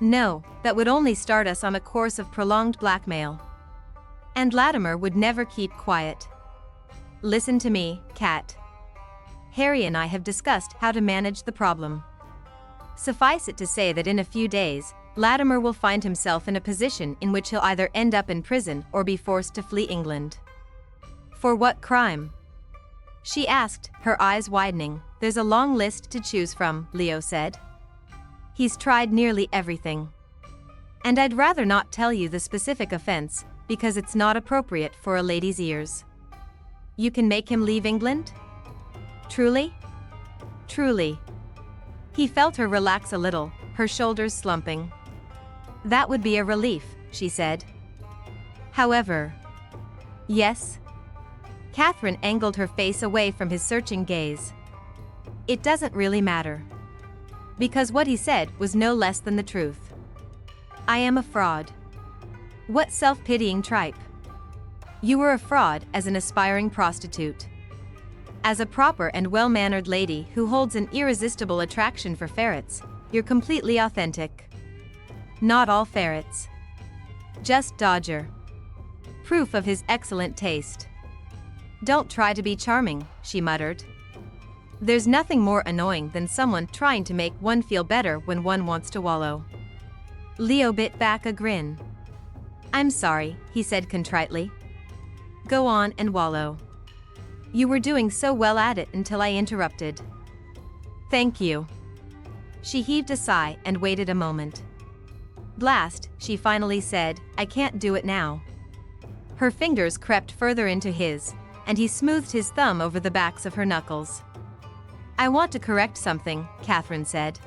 No, that would only start us on a course of prolonged blackmail. And Latimer would never keep quiet. Listen to me, Kat. Harry and I have discussed how to manage the problem. Suffice it to say that in a few days, Latimer will find himself in a position in which he'll either end up in prison or be forced to flee England. For what crime? She asked, her eyes widening. There's a long list to choose from, Leo said. He's tried nearly everything. And I'd rather not tell you the specific offense, because it's not appropriate for a lady's ears. You can make him leave England? Truly? Truly. He felt her relax a little, her shoulders slumping. That would be a relief, she said. However. Yes? Catherine angled her face away from his searching gaze. It doesn't really matter. Because what he said was no less than the truth. I am a fraud. What self-pitying tripe. You were a fraud as an aspiring prostitute. As a proper and well-mannered lady who holds an irresistible attraction for ferrets, you're completely authentic. Not all ferrets. Just Dodger. Proof of his excellent taste. Don't try to be charming, she muttered. There's nothing more annoying than someone trying to make one feel better when one wants to wallow. Leo bit back a grin. I'm sorry, he said contritely. Go on and wallow. You were doing so well at it until I interrupted. Thank you. She heaved a sigh and waited a moment. Blast, she finally said, I can't do it now. Her fingers crept further into his, and he smoothed his thumb over the backs of her knuckles. I want to correct something, Catherine said.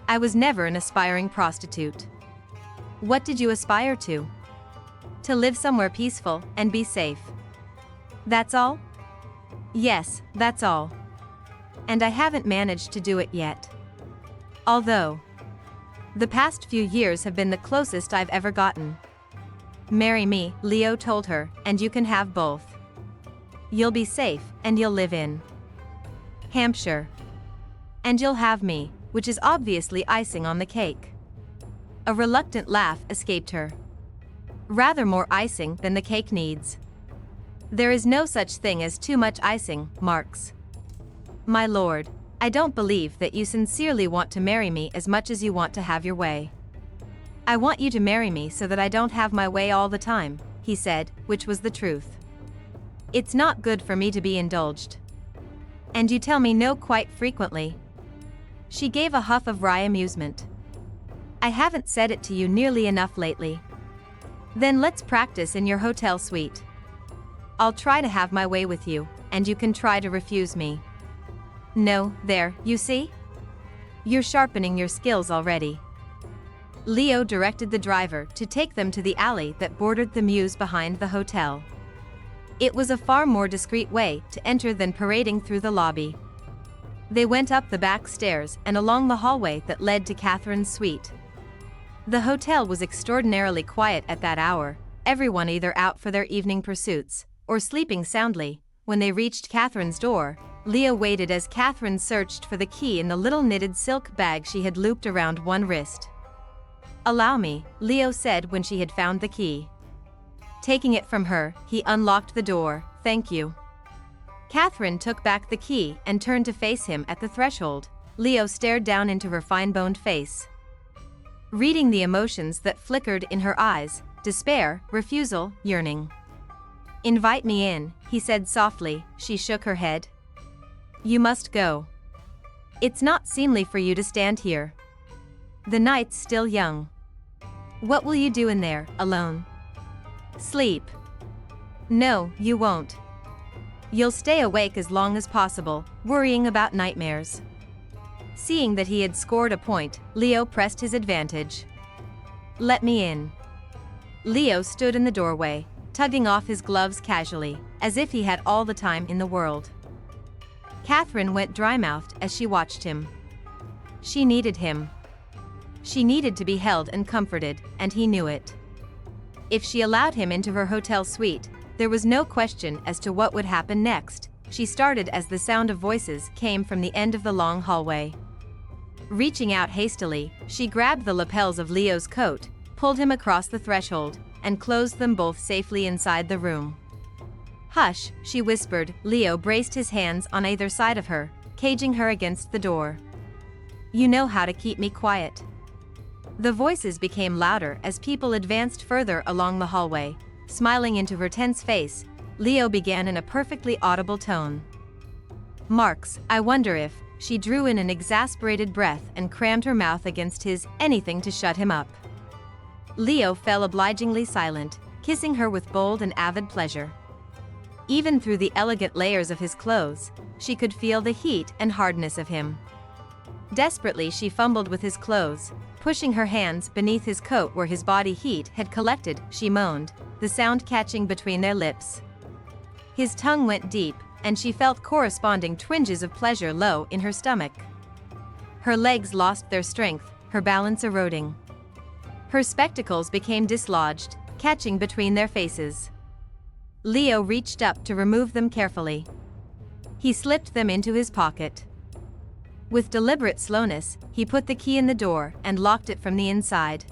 I was never an aspiring prostitute. What did you aspire to? To live somewhere peaceful and be safe. That's all? Yes, that's all. And I haven't managed to do it yet. Although, the past few years have been the closest I've ever gotten. Marry me, Leo told her, and you can have both. You'll be safe, and you'll live in Hampshire. And you'll have me, which is obviously icing on the cake. A reluctant laugh escaped her. Rather more icing than the cake needs. There is no such thing as too much icing, Marks. My lord, I don't believe that you sincerely want to marry me as much as you want to have your way. I want you to marry me so that I don't have my way all the time, he said, which was the truth. It's not good for me to be indulged. And you tell me no quite frequently. She gave a huff of wry amusement. I haven't said it to you nearly enough lately. Then let's practice in your hotel suite. I'll try to have my way with you, and you can try to refuse me. No, there, you see? You're sharpening your skills already. Leo directed the driver to take them to the alley that bordered the mews behind the hotel. It was a far more discreet way to enter than parading through the lobby. They went up the back stairs and along the hallway that led to Catherine's suite. The hotel was extraordinarily quiet at that hour, everyone either out for their evening pursuits or sleeping soundly. When they reached Catherine's door, Leo waited as Catherine searched for the key in the little knitted silk bag she had looped around one wrist. Allow me, Leo said when she had found the key. Taking it from her, he unlocked the door. Thank you. Catherine took back the key and turned to face him at the threshold. Leo stared down into her fine-boned face. Reading the emotions that flickered in her eyes, despair, refusal, yearning. Invite me in, he said softly. She shook her head. You must go. It's not seemly for you to stand here. The night's still young. What will you do in there, alone? Sleep. No, you won't. You'll stay awake as long as possible, worrying about nightmares. Seeing that he had scored a point, Leo pressed his advantage. Let me in. Leo stood in the doorway, tugging off his gloves casually, as if he had all the time in the world. Catherine went dry-mouthed as she watched him. She needed him. She needed to be held and comforted, and he knew it. If she allowed him into her hotel suite, there was no question as to what would happen next. She started as the sound of voices came from the end of the long hallway. Reaching out hastily, she grabbed the lapels of Leo's coat, pulled him across the threshold, and closed them both safely inside the room. "Hush," she whispered. Leo braced his hands on either side of her, caging her against the door. "You know how to keep me quiet." The voices became louder as people advanced further along the hallway. Smiling into her tense face, Leo began in a perfectly audible tone. "Marks, I wonder if," she drew in an exasperated breath and crammed her mouth against his, anything to shut him up. Leo fell obligingly silent, kissing her with bold and avid pleasure. Even through the elegant layers of his clothes, she could feel the heat and hardness of him. Desperately she fumbled with his clothes, pushing her hands beneath his coat where his body heat had collected. She moaned, the sound catching between their lips. His tongue went deep, and she felt corresponding twinges of pleasure low in her stomach. Her legs lost their strength, her balance eroding. Her spectacles became dislodged, catching between their faces. Leo reached up to remove them carefully. He slipped them into his pocket. With deliberate slowness, he put the key in the door and locked it from the inside.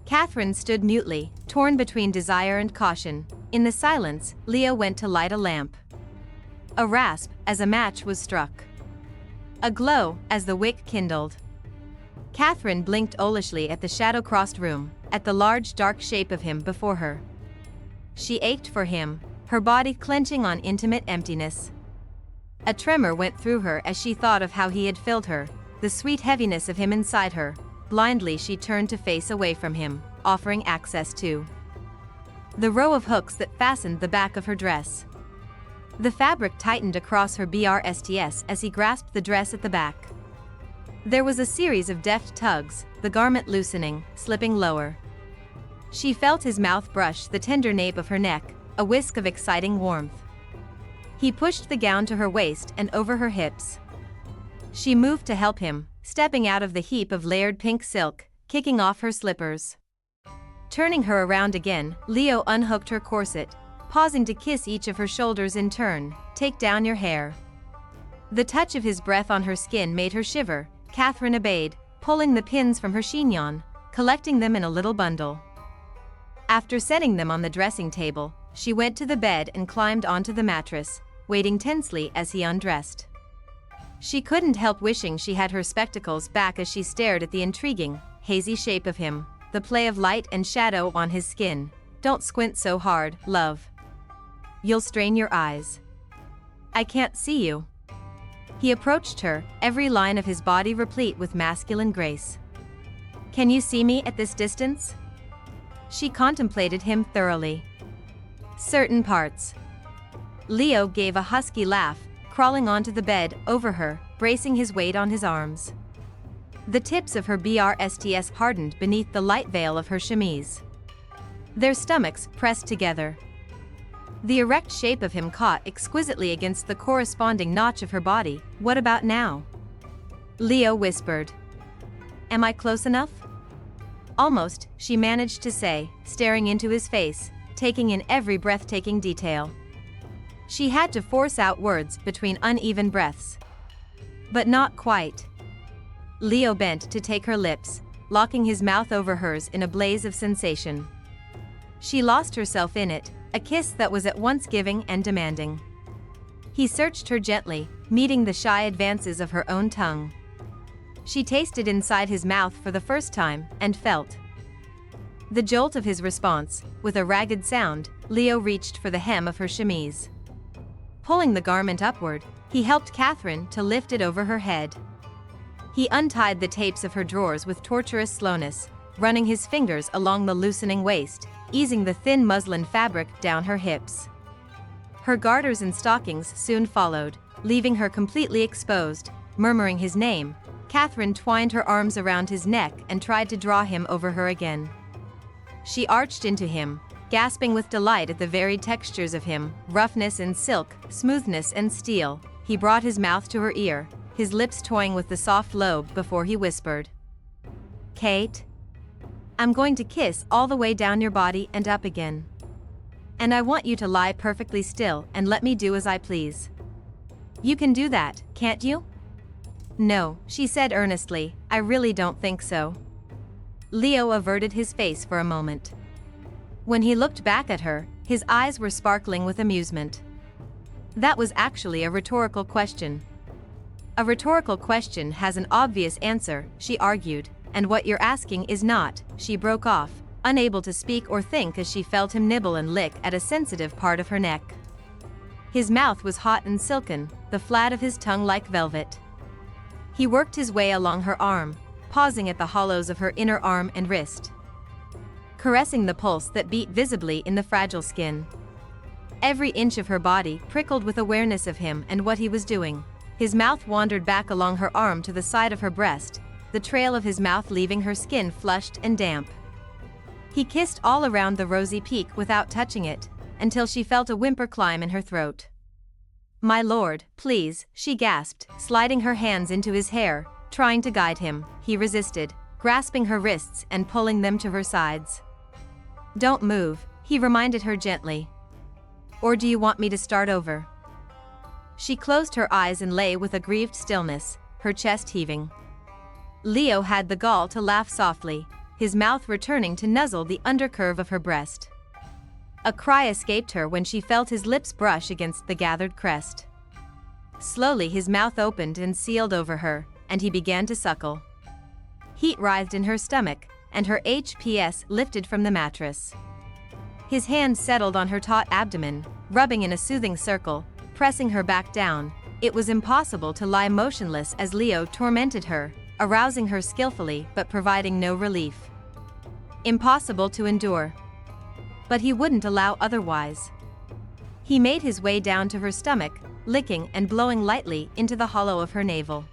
Catherine stood mutely, torn between desire and caution. In the silence, Leo went to light a lamp. A rasp as a match was struck. A glow as the wick kindled. Catherine blinked owlishly at the shadow-crossed room, at the large dark shape of him before her. She ached for him, her body clenching on intimate emptiness. A tremor went through her as she thought of how he had filled her, the sweet heaviness of him inside her. Blindly she turned to face away from him, offering access to the row of hooks that fastened the back of her dress. The fabric tightened across her breasts as he grasped the dress at the back. There was a series of deft tugs, the garment loosening, slipping lower. She felt his mouth brush the tender nape of her neck, a whisk of exciting warmth. He pushed the gown to her waist and over her hips. She moved to help him, stepping out of the heap of layered pink silk, kicking off her slippers. Turning her around again, Leo unhooked her corset, pausing to kiss each of her shoulders in turn. "Take down your hair." The touch of his breath on her skin made her shiver. Catherine obeyed, pulling the pins from her chignon, collecting them in a little bundle. After setting them on the dressing table, she went to the bed and climbed onto the mattress, waiting tensely as he undressed. She couldn't help wishing she had her spectacles back as she stared at the intriguing, hazy shape of him, the play of light and shadow on his skin. "Don't squint so hard, love. You'll strain your eyes. I can't see you." He approached her, every line of his body replete with masculine grace. "Can you see me at this distance?" She contemplated him thoroughly. "Certain parts." Leo gave a husky laugh, crawling onto the bed over her, bracing his weight on his arms. The tips of her breasts hardened beneath the light veil of her chemise. Their stomachs pressed together. The erect shape of him caught exquisitely against the corresponding notch of her body. "What about now?" Leo whispered. "Am I close enough?" "Almost," she managed to say, staring into his face, taking in every breathtaking detail. She had to force out words between uneven breaths. "But not quite." Leo bent to take her lips, locking his mouth over hers in a blaze of sensation. She lost herself in it, a kiss that was at once giving and demanding. He searched her gently, meeting the shy advances of her own tongue. She tasted inside his mouth for the first time, and felt the jolt of his response. With a ragged sound, Leo reached for the hem of her chemise. Pulling the garment upward, he helped Catherine to lift it over her head. He untied the tapes of her drawers with torturous slowness, running his fingers along the loosening waist, easing the thin muslin fabric down her hips. Her garters and stockings soon followed, leaving her completely exposed. Murmuring his name, Catherine twined her arms around his neck and tried to draw him over her again. She arched into him, gasping with delight at the varied textures of him, roughness and silk, smoothness and steel. He brought his mouth to her ear, his lips toying with the soft lobe before he whispered, "Kate, I'm going to kiss all the way down your body and up again. And I want you to lie perfectly still and let me do as I please. You can do that, can't you?" No, she said earnestly, I really don't think so. Leo averted his face for a moment. When he looked back at her, his eyes were sparkling with amusement. That was actually a rhetorical question. A rhetorical question has an obvious answer, she argued, and what you're asking is not. She broke off, unable to speak or think as she felt him nibble and lick at a sensitive part of her neck. His mouth was hot and silken, the flat of his tongue like velvet. He worked his way along her arm, pausing at the hollows of her inner arm and wrist, caressing the pulse that beat visibly in the fragile skin. Every inch of her body prickled with awareness of him and what he was doing. His mouth wandered back along her arm to the side of her breast, the trail of his mouth leaving her skin flushed and damp. He kissed all around the rosy peak without touching it, until she felt a whimper climb in her throat. My lord, please, she gasped, sliding her hands into his hair, trying to guide him. He resisted, grasping her wrists and pulling them to her sides. Don't move, he reminded her gently. Or do you want me to start over? She closed her eyes and lay with a grieved stillness, her chest heaving. Leo had the gall to laugh softly, his mouth returning to nuzzle the undercurve of her breast. A cry escaped her when she felt his lips brush against the gathered crest. Slowly his mouth opened and sealed over her, and he began to suckle. Heat writhed in her stomach, and her HPS lifted from the mattress. His hand settled on her taut abdomen, rubbing in a soothing circle, pressing her back down. It was impossible to lie motionless as Leo tormented her, arousing her skillfully but providing no relief. Impossible to endure. But he wouldn't allow otherwise. He made his way down to her stomach, licking and blowing lightly into the hollow of her navel.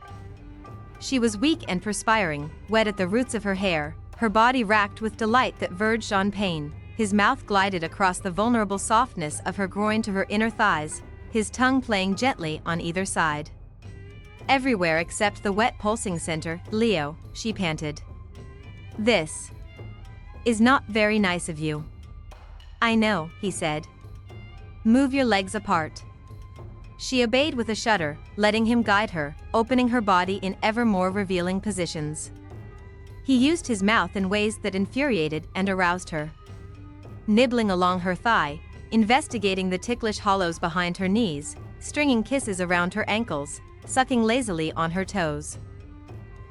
She was weak and perspiring, wet at the roots of her hair, her body racked with delight that verged on pain. His mouth glided across the vulnerable softness of her groin to her inner thighs, his tongue playing gently on either side. Everywhere except the wet pulsing center. Leo, she panted. This is not very nice of you. I know, he said. Move your legs apart. She obeyed with a shudder, letting him guide her, opening her body in ever more revealing positions. He used his mouth in ways that infuriated and aroused her. Nibbling along her thigh, investigating the ticklish hollows behind her knees, stringing kisses around her ankles, sucking lazily on her toes.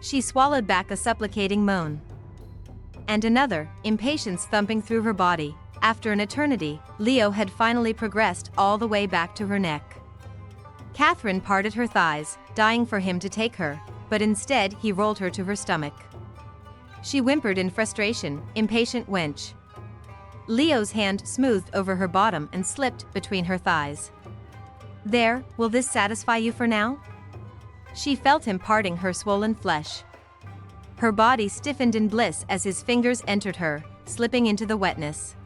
She swallowed back a supplicating moan. And another, impatience thumping through her body. After an eternity, Leo had finally progressed all the way back to her neck. Catherine parted her thighs, dying for him to take her, but instead he rolled her to her stomach. She whimpered in frustration, impatient wench. Leo's hand smoothed over her bottom and slipped between her thighs. There, will this satisfy you for now? She felt him parting her swollen flesh. Her body stiffened in bliss as his fingers entered her, slipping into the wetness.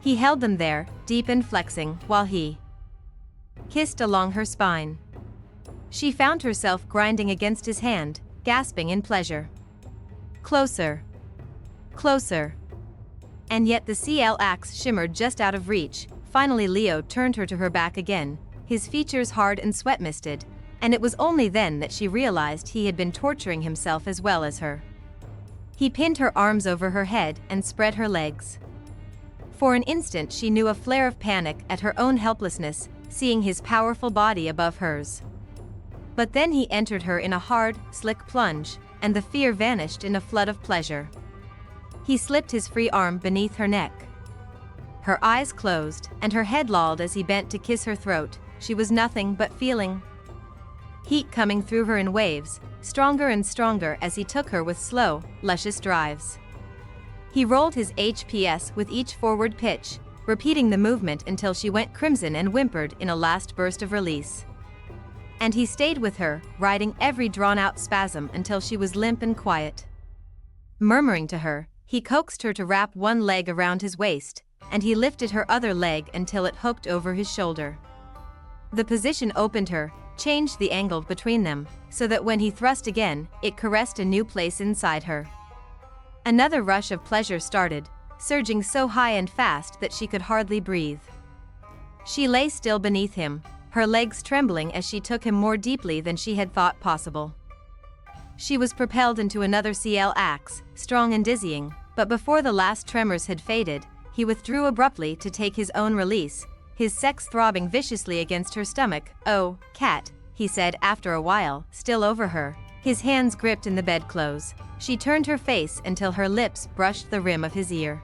He held them there, deep and flexing, while he kissed along her spine. She found herself grinding against his hand, gasping in pleasure. Closer. Closer. And yet the CL axe shimmered just out of reach. Finally Leo turned her to her back again, his features hard and sweat-misted, and it was only then that she realized he had been torturing himself as well as her. He pinned her arms over her head and spread her legs. For an instant she knew a flare of panic at her own helplessness, seeing his powerful body above hers. But then he entered her in a hard, slick plunge, and the fear vanished in a flood of pleasure. He slipped his free arm beneath her neck. Her eyes closed, and her head lolled as he bent to kiss her throat. She was nothing but feeling heat coming through her in waves, stronger and stronger as he took her with slow, luscious drives. He rolled his HPS with each forward pitch, repeating the movement until she went crimson and whimpered in a last burst of release. And he stayed with her, riding every drawn-out spasm until she was limp and quiet. Murmuring to her, he coaxed her to wrap one leg around his waist, and he lifted her other leg until it hooked over his shoulder. The position opened her, changed the angle between them, so that when he thrust again, it caressed a new place inside her. Another rush of pleasure started, surging so high and fast that she could hardly breathe. She lay still beneath him, her legs trembling as she took him more deeply than she had thought possible. She was propelled into another CL axe, strong and dizzying, but before the last tremors had faded, he withdrew abruptly to take his own release, his sex throbbing viciously against her stomach. "Oh, Cat," he said after a while, still over her, his hands gripped in the bedclothes. She turned her face until her lips brushed the rim of his ear.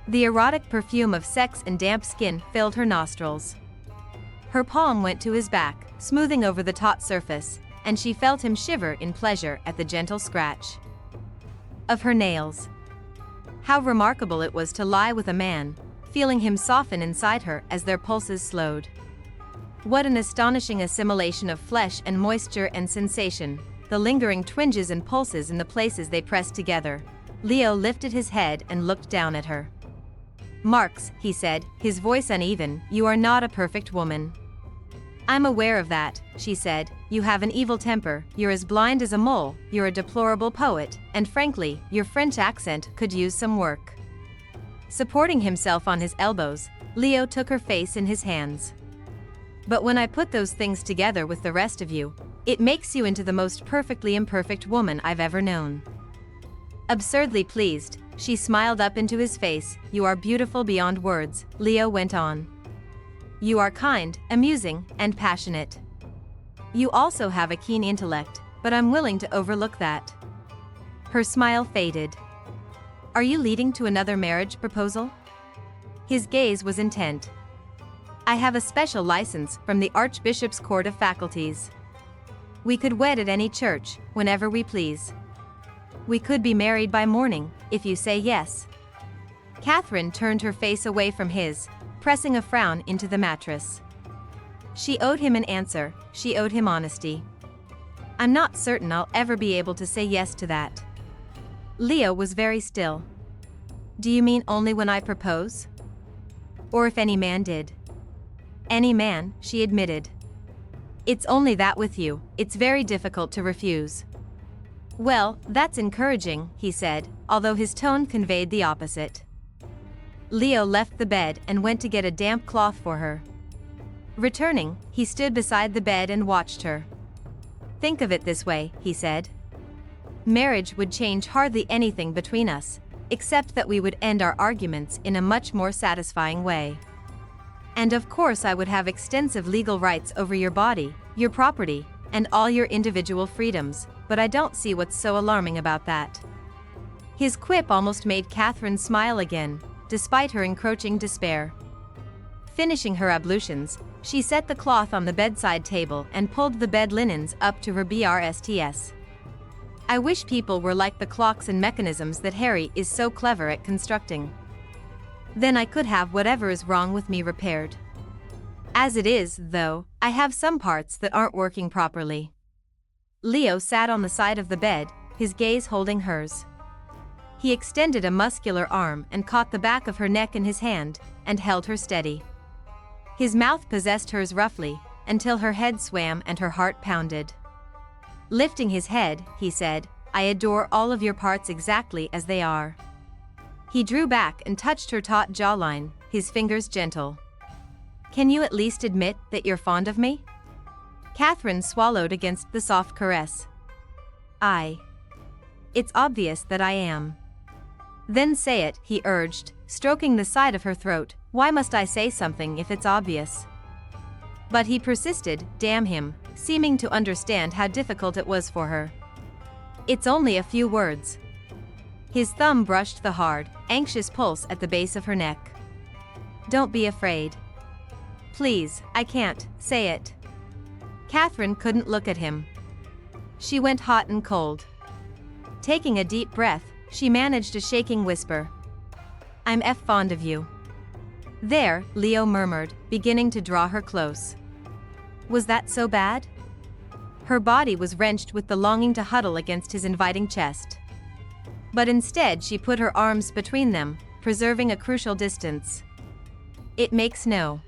The erotic perfume of sex and damp skin filled her nostrils. Her palm went to his back, smoothing over the taut surface, and she felt him shiver in pleasure at the gentle scratch of her nails. How remarkable it was to lie with a man, feeling him soften inside her as their pulses slowed. What an astonishing assimilation of flesh and moisture and sensation, the lingering twinges and pulses in the places they pressed together. Leo lifted his head and looked down at her. "Marks," he said, his voice uneven, "you are not a perfect woman." "I'm aware of that," she said. "You have an evil temper, you're as blind as a mole, you're a deplorable poet, and frankly, your French accent could use some work." Supporting himself on his elbows, Leo took her face in his hands. "But when I put those things together with the rest of you, it makes you into the most perfectly imperfect woman I've ever known." Absurdly pleased, she smiled up into his face. "You are beautiful beyond words," Leo went on. "You are kind, amusing, and passionate. You also have a keen intellect, but I'm willing to overlook that." Her smile faded. "Are you leading to another marriage proposal?" His gaze was intent. "I have a special license from the Archbishop's Court of Faculties. We could wed at any church, whenever we please. We could be married by morning, if you say yes." Catherine turned her face away from his, pressing a frown into the mattress. She owed him an answer, she owed him honesty. "I'm not certain I'll ever be able to say yes to that." Leo was very still. "Do you mean only when I propose? Or if any man did?" "Any man," she admitted. "It's only that with you, it's very difficult to refuse." "Well, that's encouraging," he said, although his tone conveyed the opposite. Leo left the bed and went to get a damp cloth for her. Returning, he stood beside the bed and watched her. "Think of it this way," he said. "Marriage would change hardly anything between us, except that we would end our arguments in a much more satisfying way. And of course I would have extensive legal rights over your body, your property, and all your individual freedoms, but I don't see what's so alarming about that." His quip almost made Catherine smile again, despite her encroaching despair. Finishing her ablutions, she set the cloth on the bedside table and pulled the bed linens up to her brsts. "I wish people were like the clocks and mechanisms that Harry is so clever at constructing. Then I could have whatever is wrong with me repaired. As it is, though, I have some parts that aren't working properly." Leo sat on the side of the bed, his gaze holding hers. He extended a muscular arm and caught the back of her neck in his hand, and held her steady. His mouth possessed hers roughly, until her head swam and her heart pounded. Lifting his head, he said, "I adore all of your parts exactly as they are." He drew back and touched her taut jawline, his fingers gentle. "Can you at least admit that you're fond of me?" Catherine swallowed against the soft caress. It's obvious that I am." "Then say it," he urged, stroking the side of her throat. "Why must I say something if it's obvious?" But he persisted, damn him, seeming to understand how difficult it was for her. "It's only a few words." His thumb brushed the hard, anxious pulse at the base of her neck. "Don't be afraid. Please, I can't, say it." Catherine couldn't look at him. She went hot and cold. Taking a deep breath, she managed a shaking whisper. "I'm fond of you." "There," Leo murmured, beginning to draw her close. Was that so bad? Her body was wrenched with the longing to huddle against his inviting chest. But instead she put her arms between them, preserving a crucial distance. "It makes no